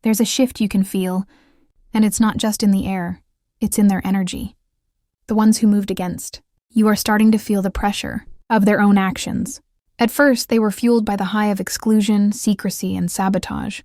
There's a shift you can feel, and it's not just in the air, it's in their energy. The ones who moved against. You are starting to feel the pressure of their own actions. At first, they were fueled by the high of exclusion, secrecy, and sabotage.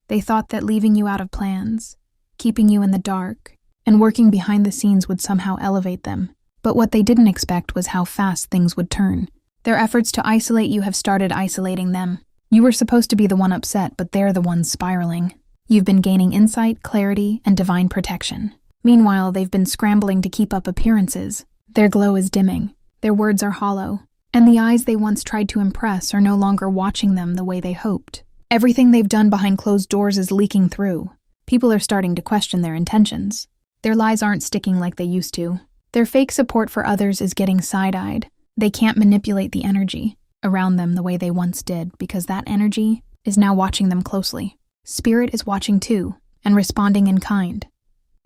They thought that leaving you out of plans, keeping you in the dark, and working behind the scenes would somehow elevate them. But what they didn't expect was how fast things would turn. Their efforts to isolate you have started isolating them. You were supposed to be the one upset, but they're the ones spiraling. You've been gaining insight, clarity, and divine protection. Meanwhile, they've been scrambling to keep up appearances. Their glow is dimming. Their words are hollow. And the eyes they once tried to impress are no longer watching them the way they hoped. Everything they've done behind closed doors is leaking through. People are starting to question their intentions. Their lies aren't sticking like they used to. Their fake support for others is getting side-eyed. They can't manipulate the energy around them the way they once did because that energy is now watching them closely. Spirit is watching too and responding in kind.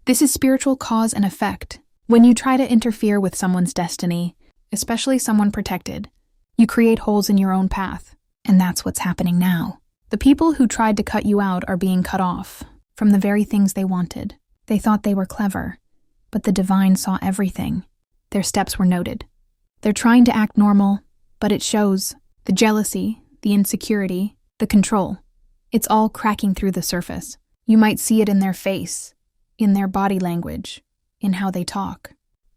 This is spiritual cause and effect. When you try to interfere with someone's destiny, especially someone protected, you create holes in your own path. And that's what's happening now. The people who tried to cut you out are being cut off from the very things they wanted. They thought they were clever, but the divine saw everything. Their steps were noted. They're trying to act normal, but it shows. The jealousy, the insecurity, the control. It's all cracking through the surface. You might see it in their face, in their body language, in how they talk.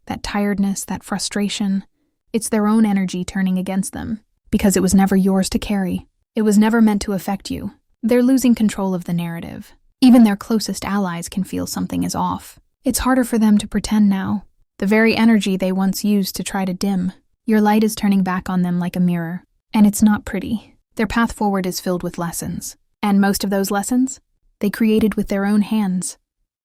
That tiredness, that frustration, it's their own energy turning against them, because it was never yours to carry. It was never meant to affect you. They're losing control of the narrative. Even their closest allies can feel something is off. It's harder for them to pretend now. The very energy they once used to try to dim. Your light is turning back on them like a mirror. And it's not pretty. Their path forward is filled with lessons. And most of those lessons, they created with their own hands.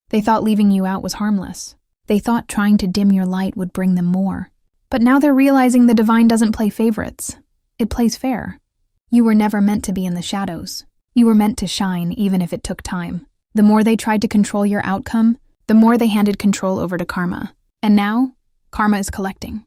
They thought leaving you out was harmless. They thought trying to dim your light would bring them more. But now they're realizing the divine doesn't play favorites. It plays fair. You were never meant to be in the shadows. You were meant to shine, even if it took time. The more they tried to control your outcome, the more they handed control over to karma. And now, karma is collecting.